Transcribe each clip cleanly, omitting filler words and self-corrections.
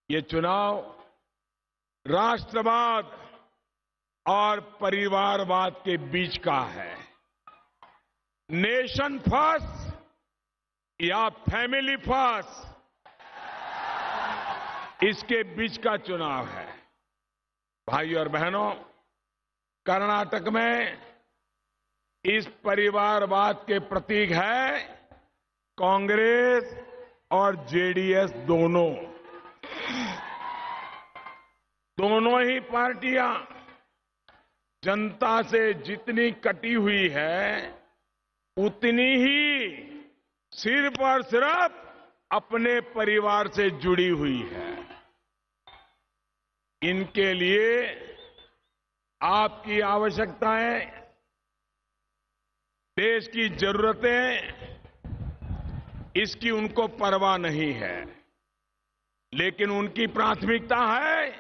ये चुनाव राष्ट्रवाद और परिवारवाद के बीच का है। नेशन फर्स्ट या फैमिली फर्स्ट, इसके बीच का चुनाव है। भाई और बहनों, कर्नाटक में इस परिवारवाद के प्रतीक है कांग्रेस और जेडीएस दोनों ही पार्टियां जनता से जितनी कटी हुई है, उतनी ही सिर्फ और सिर्फ अपने परिवार से जुड़ी हुई है। इनके लिए आपकी आवश्यकताएं, देश की जरूरतें, इसकी उनको परवाह नहीं है, लेकिन उनकी प्राथमिकता है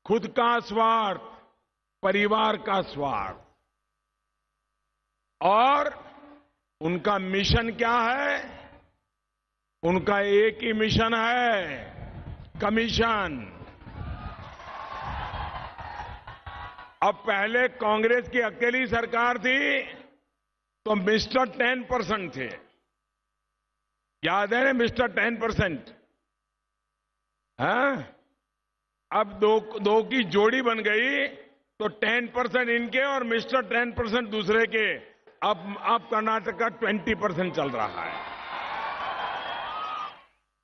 खुद का स्वार्थ, परिवार का स्वार्थ। और उनका मिशन क्या है? उनका एक ही मिशन है, कमीशन। अब पहले कांग्रेस की अकेली सरकार थी तो मिस्टर 10% थे, याद है ना? मिस्टर 10%। हाँ, अब दो की जोड़ी बन गई तो 10% इनके और मिस्टर 10% दूसरे के। अब कर्नाटक का 20% चल रहा है।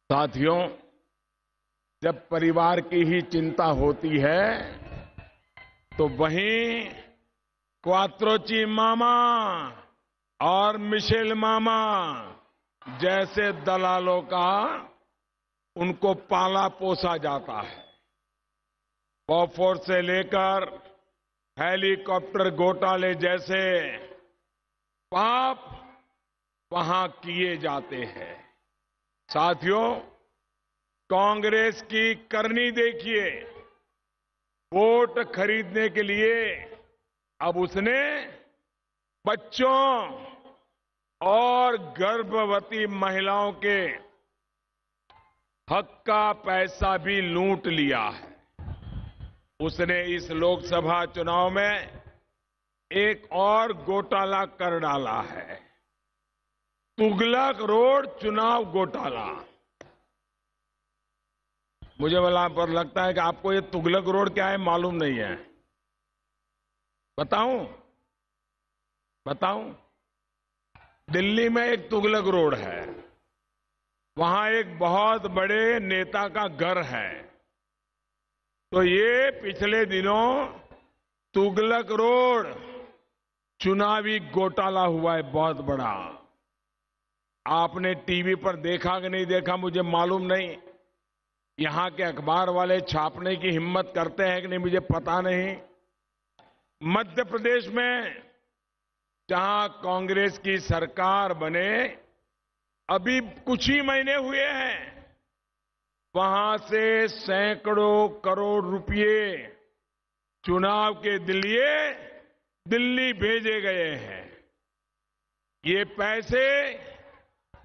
साथियों, जब परिवार की ही चिंता होती है तो वहीं क्वात्रोची मामा और मिशेल मामा जैसे दलालों का उनको पाला पोसा जाता है। बॉफोर्स से लेकर हेलीकॉप्टर घोटाले जैसे पाप वहां किए जाते हैं। साथियों, कांग्रेस की करनी देखिए। वोट खरीदने के लिए अब उसने बच्चों और गर्भवती महिलाओं के हक का पैसा भी लूट लिया है। उसने इस लोकसभा चुनाव में एक और घोटाला कर डाला है, तुगलक रोड चुनाव घोटाला। मुझे वहां पर लगता है कि आपको ये तुगलक रोड क्या है मालूम नहीं है। बताऊं? दिल्ली में एक तुगलक रोड है, वहां एक बहुत बड़े नेता का घर है। तो ये पिछले दिनों तुगलक रोड चुनावी घोटाला हुआ है, बहुत बड़ा। आपने टीवी पर देखा कि नहीं देखा मुझे मालूम नहीं। यहां के अखबार वाले छापने की हिम्मत करते हैं कि नहीं मुझे पता नहीं। मध्य प्रदेश में जहां कांग्रेस की सरकार बने अभी कुछ ही महीने हुए हैं, वहां से सैकड़ों करोड़ रुपए चुनाव के लिए दिल्ली भेजे गए हैं। ये पैसे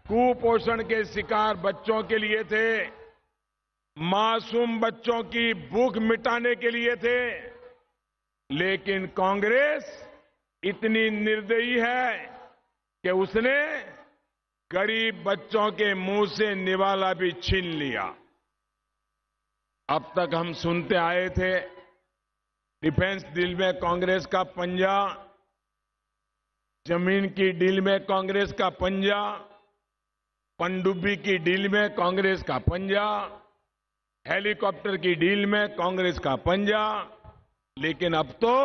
कुपोषण के शिकार बच्चों के लिए थे, मासूम बच्चों की भूख मिटाने के लिए थे। लेकिन कांग्रेस इतनी निर्दयी है कि उसने गरीब बच्चों के मुंह से निवाला भी छीन लिया। अब तक हम सुनते आए थे डिफेंस डील में कांग्रेस का पंजा, जमीन की डील में कांग्रेस का पंजा, पनडुब्बी की डील में कांग्रेस का पंजा, हेलीकॉप्टर की डील में कांग्रेस का पंजा। लेकिन अब तो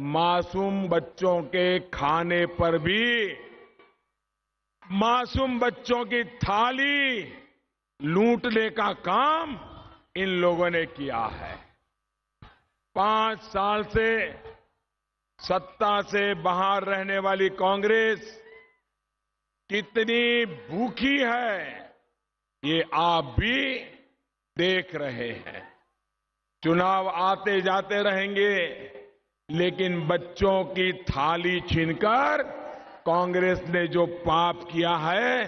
मासूम बच्चों के खाने पर भी मासूम बच्चों की थाली लूटने का काम इन लोगों ने किया है। 5 साल से सत्ता से बाहर रहने वाली कांग्रेस कितनी भूखी है, ये आप भी देख रहे हैं। चुनाव आते जाते रहेंगे, लेकिन बच्चों की थाली छीनकर कांग्रेस ने जो पाप किया है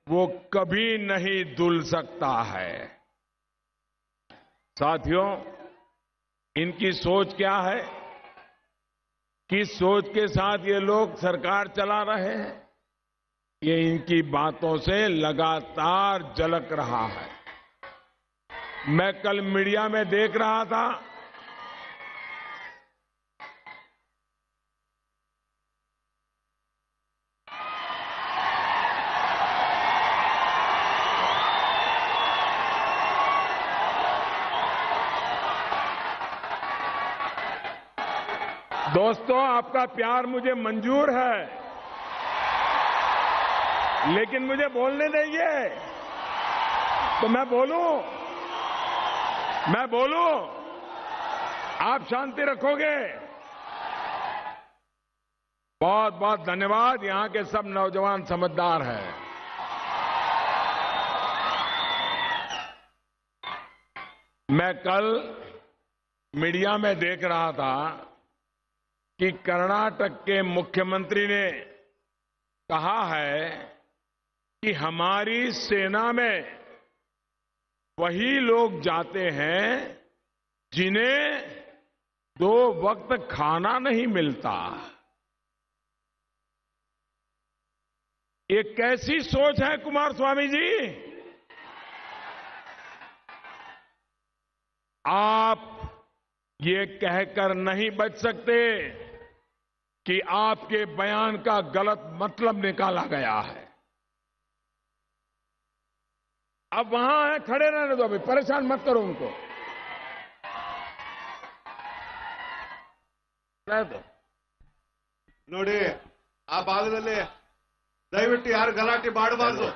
वो कभी नहीं धुल सकता है। साथियों, इनकी सोच क्या है? किस सोच के साथ ये लोग सरकार चला रहे हैं, ये इनकी बातों से लगातार झलक रहा है। मैं कल मीडिया में देख रहा था, दोस्तों, आपका प्यार मुझे मंजूर है, लेकिन मुझे बोलने दीजिए तो मैं बोलूं, आप शांति रखोगे? बहुत बहुत धन्यवाद। यहां के सब नौजवान समझदार हैं। मैं कल मीडिया में देख रहा था कि कर्नाटक के मुख्यमंत्री ने कहा है कि हमारी सेना में वही लोग जाते हैं जिन्हें 2 वक्त खाना नहीं मिलता। ये कैसी सोच है कुमारस्वामी जी? आप ये कहकर नहीं बच सकते कि आपके बयान का गलत मतलब निकाला गया है। अब वहां है, खड़े रहने दो, अभी परेशान मत करो उनको। ನೋಡಿ, ಆ ಭಾಗದಲ್ಲಿ ದಯವಿಟ್ಟು ಯಾರು ಗಲಾಟೆ ಮಾಡಬಾರದು.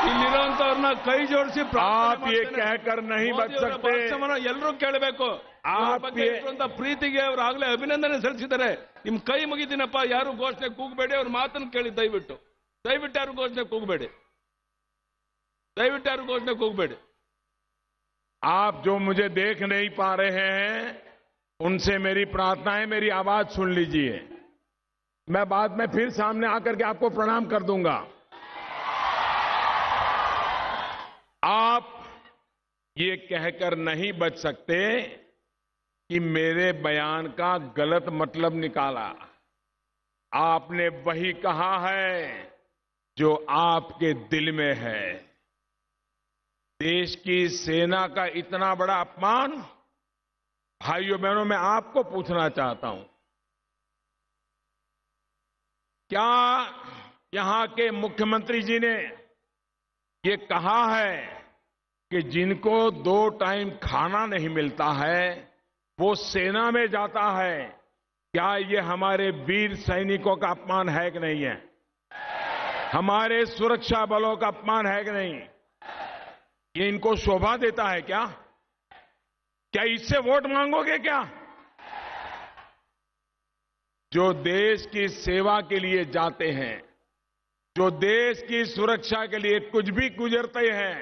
ಇಲ್ಲಿರುವಂತವ್ರನ್ನ ಕೈ ಜೋಡಿಸಿ आप ये कहकर नहीं बच सकते। ಎಲ್ಲರೂ ಕೇಳಬೇಕು. आप ಪ್ರೀತಿಗೆ ಅವರು ಆಗಲೇ ಅಭಿನಂದನೆ ಸಲ್ಲಿಸಿದ್ದಾರೆ. ನಿಮ್ ಕೈ ಮುಗಿದಿನಪ್ಪ, ಯಾರು ಘೋಷಣೆ ಕೂಗಬೇಡಿ, ಅವ್ರ ಮಾತನ್ನು ಕೇಳಿ ದಯವಿಟ್ಟು ಯಾರು ಘೋಷಣೆ ಕೂಗಬೇಡಿ, ಯಾರು ಘೋಷಣೆ ಕೂಗಬೇಡಿ. आप जो मुझे देख नहीं पा रहे हैं, उनसे मेरी प्रार्थना है, मेरी आवाज सुन लीजिए। मैं बाद में फिर सामने आकर के आपको प्रणाम कर दूंगा। आप ये कहकर नहीं बच सकते कि मेरे बयान का गलत मतलब निकाला। आपने वही कहा है जो आपके दिल में है। देश की सेना का इतना बड़ा अपमान, भाइयों बहनों, मैं आपको पूछना चाहता हूं, क्या यहां के मुख्यमंत्री जी ने ये कहा है कि जिनको 2 टाइम खाना नहीं मिलता है वो सेना में जाता है? क्या ये हमारे वीर सैनिकों का अपमान है कि नहीं है? हमारे सुरक्षा बलों का अपमान है कि नहीं? ये इनको शोभा देता है क्या? क्या इससे वोट मांगोगे क्या? जो देश की सेवा के लिए जाते हैं, जो देश की सुरक्षा के लिए कुछ भी गुजरते हैं,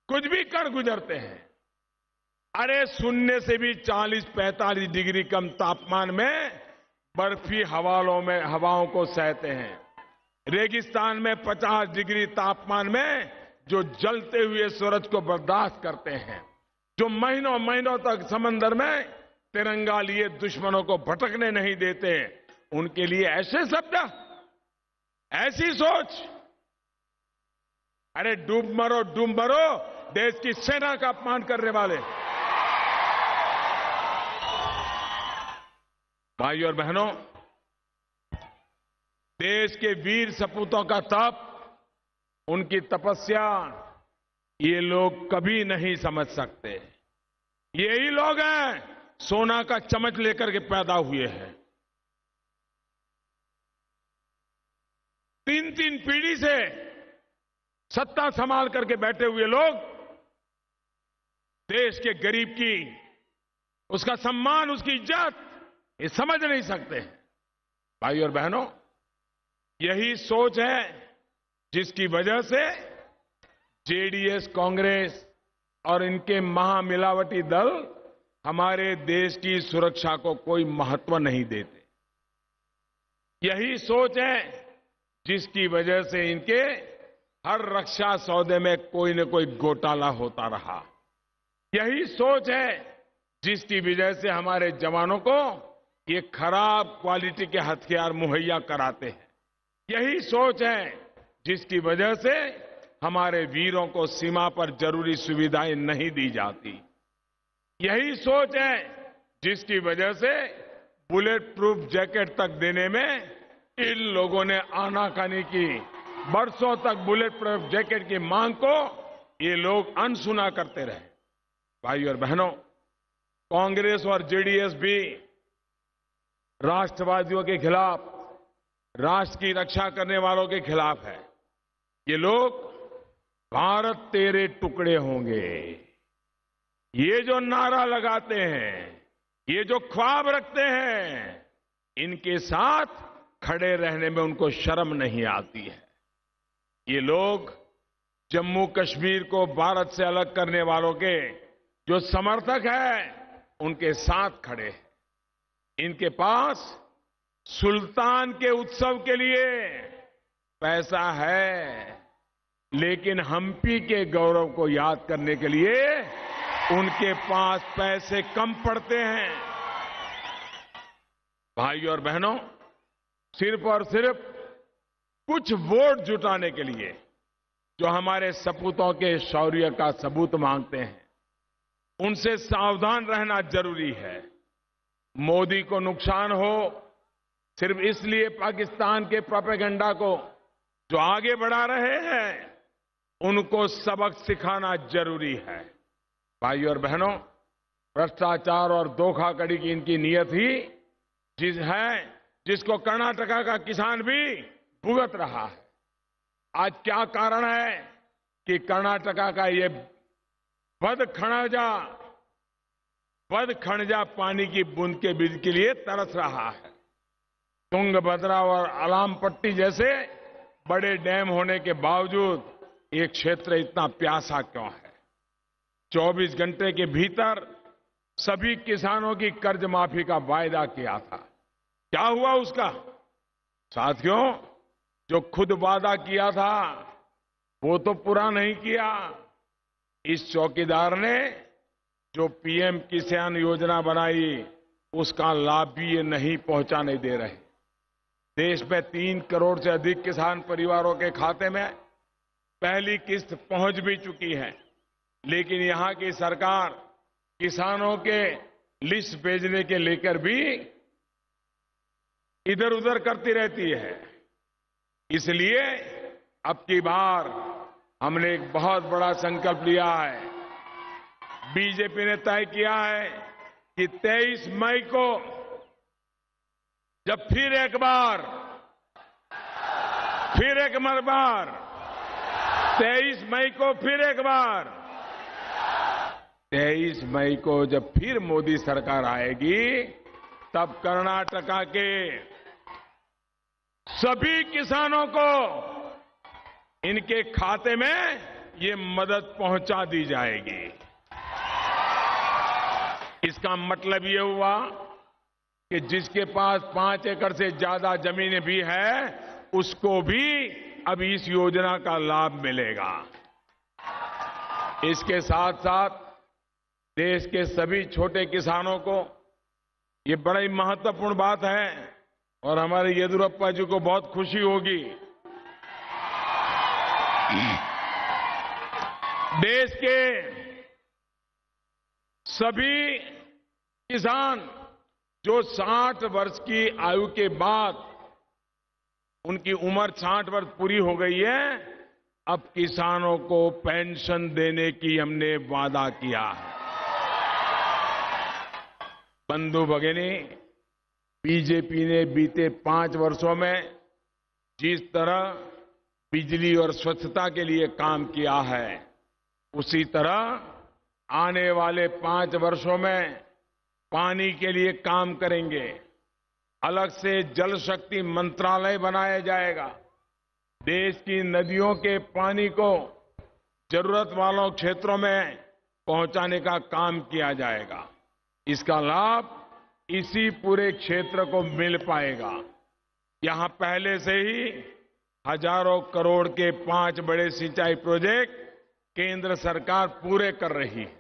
कुछ भी कर गुजरते हैं, अरे शून्य से भी 40-45 डिग्री कम तापमान में बर्फी हवाओं को सहते हैं। रेगिस्तान में 50 डिग्री तापमान में जो जलते हुए सूरज को बर्दाश्त करते हैं, जो महीनों महीनों तक समंदर में तिरंगा लिए दुश्मनों को भटकने नहीं देते, उनके लिए ऐसे शब्द, ऐसी सोच? अरे डूब मरो देश की सेना का अपमान करने वाले। भाइयों और बहनों, देश के वीर सपूतों का तप, उनकी तपस्या ये लोग कभी नहीं समझ सकते। यही लोग हैं सोना का चम्मच लेकर के पैदा हुए हैं। 3-3 पीढ़ी से सत्ता संभाल करके बैठे हुए लोग देश के गरीब की, उसका सम्मान, उसकी इज्जत ये समझ नहीं सकते। भाइयों और बहनों, यही सोच है जिसकी वजह से जेडीएस, कांग्रेस और इनके महामिलावटी दल हमारे देश की सुरक्षा को कोई महत्व नहीं देते। यही सोच है जिसकी वजह से इनके हर रक्षा सौदे में कोई न कोई घोटाला होता रहा। यही सोच है जिसकी वजह से हमारे जवानों को ये खराब क्वालिटी के हथियार मुहैया कराते हैं। यही सोच है जिसकी वजह से हमारे वीरों को सीमा पर जरूरी सुविधाएं नहीं दी जाती। यही सोच है जिसकी वजह से बुलेट प्रूफ जैकेट तक देने में इन लोगों ने आनाकानी की। बरसों तक बुलेट प्रूफ जैकेट की मांग को ये लोग अनसुना करते रहे। भाई और बहनों, कांग्रेस और जेडीएस भी राष्ट्रवादियों के खिलाफ, राष्ट्र की रक्षा करने वालों के खिलाफ है। ये लोग भारत तेरे टुकड़े होंगे, ये जो नारा लगाते हैं, ये जो ख्वाब रखते हैं, इनके साथ खड़े रहने में उनको शर्म नहीं आती है। ये लोग जम्मू कश्मीर को भारत से अलग करने वालों के जो समर्थक हैं, उनके साथ खड़े हैं। इनके पास सुल्तान के उत्सव के लिए पैसा है, लेकिन हम्पी के गौरव को याद करने के लिए उनके पास पैसे कम पड़ते हैं। भाई और बहनों, सिर्फ और सिर्फ कुछ वोट जुटाने के लिए जो हमारे सपूतों के शौर्य का सबूत मांगते हैं, उनसे सावधान रहना जरूरी है। मोदी को नुकसान हो सिर्फ इसलिए पाकिस्तान के प्रोपेगेंडा को जो आगे बढ़ा रहे हैं, उनको सबक सिखाना जरूरी है। भाई और बहनों, भ्रष्टाचार और धोखाधड़ी की इनकी नीयत ही जिसको कर्नाटका का किसान भी भुगत रहा है। आज क्या कारण है कि कर्नाटका का ये बदखणजा पानी की बूंद के बीज के लिए तरस रहा है। तुंगभद्रा और अलामपट्टी जैसे बड़े डैम होने के बावजूद ये क्षेत्र इतना प्यासा क्यों है? 24 घंटे के भीतर सभी किसानों की कर्ज माफी का वायदा किया था। क्या हुआ उसका? साथियों, जो खुद वादा किया था वो तो पूरा नहीं किया। इस चौकीदार ने जो पीएम किसान योजना बनाई, उसका लाभ भी ये नहीं पहुंचाने दे रहे। देश में 3 करोड़ से अधिक किसान परिवारों के खाते में पहली किस्त पहुंच भी चुकी है, लेकिन यहां की सरकार किसानों के लिस्ट भेजने के लेकर भी इधर उधर करती रहती है। इसलिए अब की बार हमने एक बहुत बड़ा संकल्प लिया है। बीजेपी ने तय किया है कि 23 मई को जब फिर एक बार 23 मई को फिर एक बार 23 मई को जब फिर मोदी सरकार आएगी, तब कर्नाटका के सभी किसानों को इनके खाते में ये मदद पहुंचा दी जाएगी। इसका मतलब ये हुआ कि जिसके पास 5 एकड़ से ज्यादा जमीनें भी है, उसको भी अब इस योजना का लाभ मिलेगा। इसके साथ साथ देश के सभी छोटे किसानों को ये बड़ी महत्वपूर्ण बात है और हमारे येदियुरप्पा जी को बहुत खुशी होगी। देश के सभी किसान जो 60 वर्ष की आयु के बाद उनकी उम्र 60 वर्ष पूरी हो गई है, अब किसानों को पेंशन देने की हमने वादा किया है। बंधु भगिनी, बीजेपी ने बीते 5 वर्षों में जिस तरह बिजली और स्वच्छता के लिए काम किया है, उसी तरह आने वाले 5 वर्षों में पानी के लिए काम करेंगे। अलग से जल शक्ति मंत्रालय बनाया जाएगा। देश की नदियों के पानी को जरूरत वालों क्षेत्रों में पहुंचाने का काम किया जाएगा। इसका लाभ इसी पूरे क्षेत्र को मिल पाएगा। यहां पहले से ही हजारों करोड़ के 5 बड़े सिंचाई प्रोजेक्ट केंद्र सरकार पूरे कर रही है।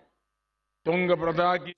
तुंगभद्रा की